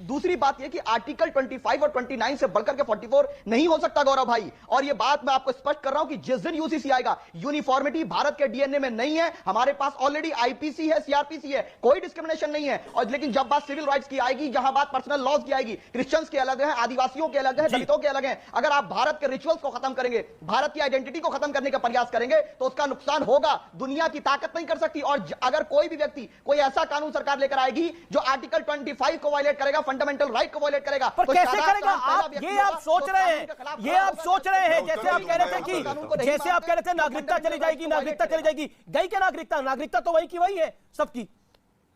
दूसरी बात यह कि आर्टिकल 25 और 29 से बढ़कर के 44 नहीं हो सकता गौरव भाई। और यह बात मैं आपको स्पष्ट कर रहा हूं कि जिस दिन यूसीसी आएगा, यूनिफॉर्मिटी भारत के डीएनए में नहीं है। हमारे पास ऑलरेडी आईपीसी है, सीआरपीसी है, कोई डिस्क्रिमिनेशन नहीं है। और लेकिन जब बात सिविल राइट्स की आएगी, जहां बात पर्सनल लॉज की आएगी, क्रिश्चियंस के अलग है, आदिवासियों के अलग है, दलितों के अलग है। अगर आप भारत के रिचुअल्स को खत्म करेंगे, भारत की आइडेंटिटी को खत्म करने का प्रयास करेंगे, तो उसका नुकसान होगा। दुनिया की ताकत नहीं कर सकती। और अगर कोई भी व्यक्ति कोई ऐसा कानून सरकार लेकर आएगी जो आर्टिकल 25 को वायलेट करेगा, फंडामेंटल राइट को वायलेट करेगा, पर तो कैसे करेगा? आप सोच रहे हैं, जैसे आप कह रहे थे कि नागरिकता चली जाएगी, नागरिकता चली जाएगी। गई क्या नागरिकता? नागरिकता तो वही की वही है सबकी।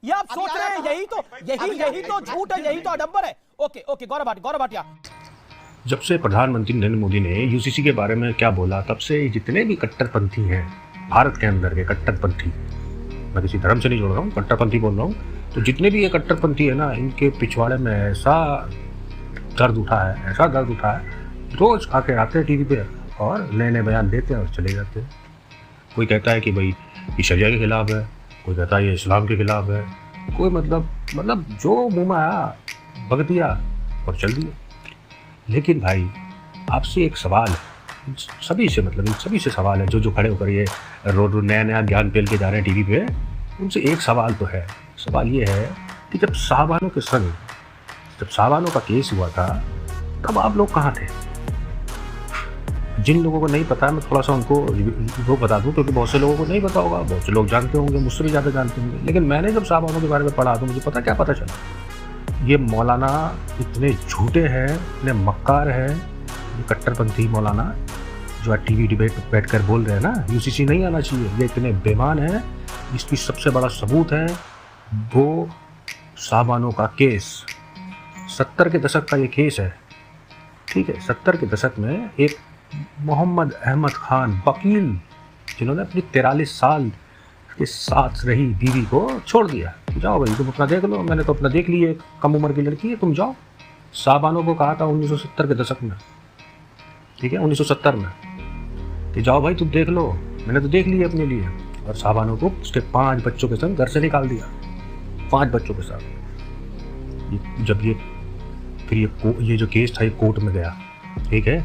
ये आप सोच रहे हैं, यही तो झूठ है, यही तो आडंबर है। ओके गौरव भाटिया। जब से प्रधानमंत्री नरेंद्र मोदी ने यूसीसी के बारे में क्या बोला, तब से जितने भी कट्टरपंथी हैं भारत के अंदर के कट्टरपंथी, मैं किसी धर्म से नहीं जोड़ रहा हूँ, कट्टरपंथी बोल रहा हूँ, तो जितने भी ये कट्टरपंथी है ना, इनके पिछवाड़े में ऐसा दर्द उठा है, रोज आके आते हैं टीवी पे और नए नए बयान देते हैं और चले जाते हैं। कोई कहता है कि भाई ये शरिया के खिलाफ है, कोई कहता है ये इस्लाम के खिलाफ है, कोई मतलब जो मुंह में आया बक दिया और चल दिया। लेकिन भाई आपसे एक सवाल है, सभी से सवाल है, जो खड़े होकर ये रोज नया ज्ञान पेल के जा रहे हैं टीवी पे, उनसे एक सवाल तो है। सवाल ये है कि जब साहबानों का केस हुआ था, तब आप लोग कहाँ थे? जिन लोगों को नहीं पता, मैं थोड़ा सा उनको वो बता दूं, क्योंकि बहुत से लोगों को नहीं पता होगा, बहुत से लोग जानते होंगे, मुझसे भी ज़्यादा जानते होंगे। लेकिन मैंने जब साहबानों के बारे में पढ़ा तो मुझे क्या पता चला, ये मौलाना इतने झूठे हैं, इतने मक्कार हैं, ये कट्टरपंथी मौलाना जो आज टीवी डिबेट पर बैठ कर बोल रहे हैं ना यूसीसी नहीं आना चाहिए, ये इतने बेईमान हैं। इसकी सबसे बड़ा सबूत है वो साहबानों का केस। 70 के दशक का ये केस है, ठीक है। 70 के दशक में एक मोहम्मद अहमद खान वकील, जिन्होंने अपनी 43 साल के साथ रही बीवी को छोड़ दिया, जाओ भाई तुम अपना देख लो, मैंने तो अपना देख लिया, कम उम्र की लड़की है, तुम जाओ। साहबानों को कहा था 1970 के दशक में, ठीक है, 1970 में, कि जाओ भाई तुम देख लो, मैंने तो देख लिया अपने लिए। और साहबानों को उसके 5 बच्चों के संग घर से निकाल दिया, 5 बच्चों के साथ। जब ये जो केस था ये कोर्ट में गया, ठीक है,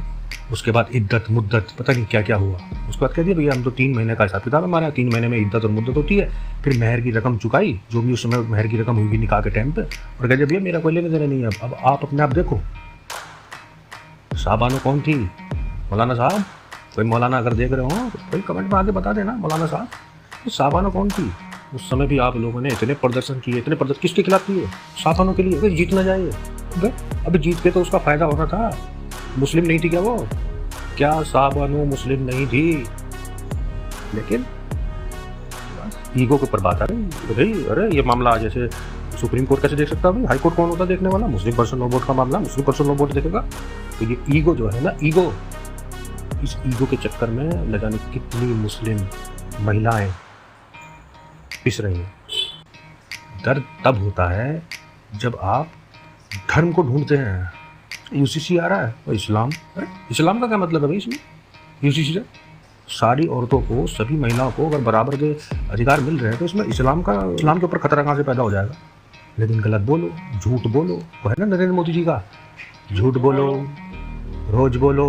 उसके बाद इद्दत मुद्दत पता नहीं क्या क्या हुआ। उसके बाद कह दिया भैया हम तो 3 महीने का हिसाब किताब हमारा, 3 महीने में इद्दत और मुद्दत होती है। फिर मेहर की रकम चुकाई, जो भी उस समय मेहर की रकम होगी निकाह के टाइम पे, और कह दिया भैया मेरा कोई लेने देने नहीं है, अब आप अपने आप देखो। साहबानों कौन थी? मौलाना साहब, कोई मौलाना अगर देख रहे हो तो कोई कमेंट में आगे बता देना मौलाना साहब, तो साहबानों कौन थी? उस समय भी आप लोगों ने इतने प्रदर्शन किए, किसके खिलाफ किए? साहबानों के लिए। अगर जीत ना जाए, अभी जीत के तो उसका फायदा होना था। मुस्लिम नहीं थी क्या वो? क्या साहबानों मुस्लिम नहीं थी? लेकिन ईगो के ऊपर बात आ रही। अरे ये मामला जैसे सुप्रीम कोर्ट कैसे देख सकता है? हाई कोर्ट कौन होता देखने वाला? मुस्लिम पर्सन लॉ बोर्ड का मामला मुस्लिम पर्सन लॉ बोर्ड देखेगा। तो ये ईगो जो है ना, इस ईगो के चक्कर में न जाने कितनी मुस्लिम महिलाएं पिस रही हैं। दर्द तब होता है जब आप धर्म को ढूंढते हैं। यूसीसी आ रहा है और इस्लाम का क्या मतलब है भाई इसमें? यूसीसी से सारी औरतों को, सभी महिलाओं को अगर बराबर के अधिकार मिल रहे हैं, तो इसमें इस्लाम के ऊपर खतरा कहाँ से पैदा हो जाएगा? लेकिन गलत बोलो, झूठ बोलो, वो है ना नरेंद्र मोदी जी का, झूठ बोलो, रोज बोलो,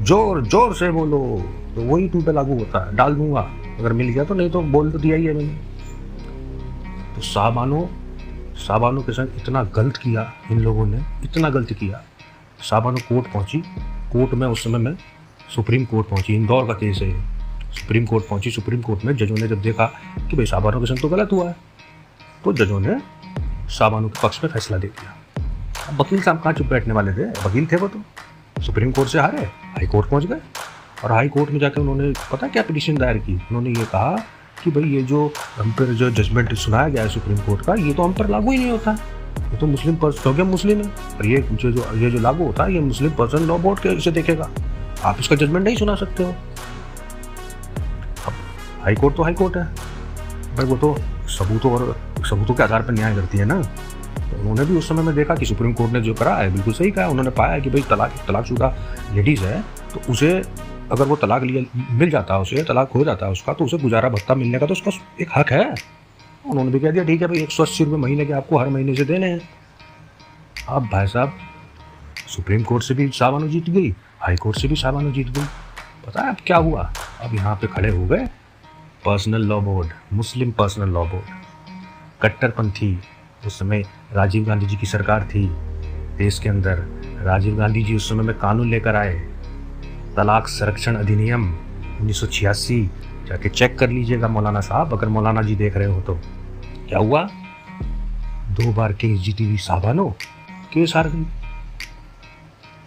जोर जोर से बोलो, तो वही तुम पे लागू होता है। डाल दूंगा अगर मिल गया तो, नहीं तो बोल तो दिया ही है मैंने। तो साहबानों के संग इतना गलत किया इन लोगों ने, इतना गलत किया। साहबानों कोर्ट पहुंची, कोर्ट में उस समय में सुप्रीम कोर्ट पहुंची, इंदौर का केस है, सुप्रीम कोर्ट पहुंची। सुप्रीम कोर्ट में जजों ने जब देखा कि भाई साहबानों के संग तो गलत हुआ है, तो जजों ने साहबानों के पक्ष में फैसला दे दिया। वकील साहब कहाँ चुप बैठने वाले थे? वकील थे वो, तो सुप्रीम कोर्ट से हारे, हाई कोर्ट पहुंच गए। और हाई कोर्ट में जाकर उन्होंने पता क्या पिटीशन दायर की? उन्होंने ये कहा कि भाई ये जो हम पर जो जजमेंट सुनाया गया है सुप्रीम कोर्ट का, ये तो हम पर लागू ही नहीं होता, ये तो मुस्लिम पर्सन, क्योंकि हम मुस्लिम है, और ये जो लागू होता है ये मुस्लिम पर्सन लॉ बोर्ड के इसे देखेगा, आप इसका जजमेंट नहीं सुना सकते हो। अब हाई कोर्ट तो हाई कोर्ट है भाई, वो तो सबूतों के आधार पर न्याय करती है ना। तो उन्होंने भी उस समय में देखा कि सुप्रीम कोर्ट ने जो करा है बिल्कुल सही कहा। उन्होंने पाया कि भाई तलाकशुदा लेडीज़ है, तो उसे अगर वो तलाक मिल जाता है, उसे तलाक हो जाता है उसका, तो उसे गुजारा भत्ता मिलने का तो उसका एक हक है। उन्होंने भी कह दिया ठीक है भाई 180 रुपये महीने के आपको हर महीने से देने हैं। अब भाई साहब सुप्रीम कोर्ट से भी शाहबानो जीत गई, हाई कोर्ट से भी शाहबानो जीत गई। पता है अब क्या हुआ? अब यहाँ पे खड़े हो गए पर्सनल लॉ बोर्ड, मुस्लिम पर्सनल लॉ बोर्ड, कट्टरपंथी। उस समय राजीव गांधी जी की सरकार थी देश के अंदर। राजीव गांधी जी उस समय में कानून लेकर आए, तलाक संरक्षण अधिनियम 1986। जाके चेक कर लीजिएगा मौलाना साहब, अगर मौलाना जी देख रहे हो तो। क्या हुआ? 2 बार केस जीती हुई शाहबानो केस हार गई।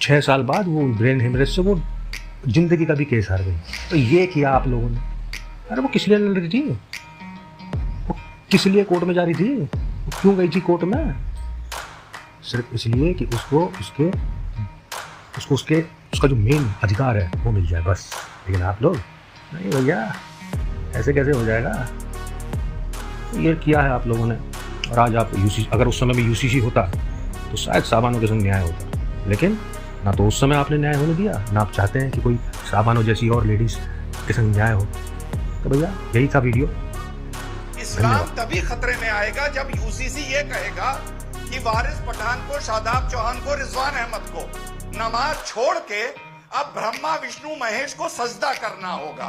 6 साल बाद वो ब्रेन हेमरेज से वो जिंदगी का भी केस हार गई। तो ये किया आप लोगों ने। अरे वो किस लिए लड़ रही थी? वो किस लिए कोर्ट में जा रही थी? वो क्यों गई थी कोर्ट में? सिर्फ इसलिए कि उसको उसका जो मेन अधिकार है वो मिल जाए, बस। लेकिन आप लोग नहीं भैया, ऐसे कैसे हो जाएगा? ये किया है आप लोगों ने। और आज आप यूसीसी, अगर उस समय में यूसीसी होता तो शायद शाहबानो के संग न्याय होता, लेकिन ना तो उस समय आपने न्याय होने दिया, ना आप चाहते हैं कि कोई शाहबानो जैसी और लेडीज के संग न्याय हो। तो भैया यही था वीडियो। इस्लाम तभी खतरे में आएगा जब यूसीसी ये कहेगा कि वारिस पठान को, शादाब चौहान को, रिजवान अहमद को नमाज छोड़ के अब ब्रह्मा विष्णु महेश को सजदा करना होगा।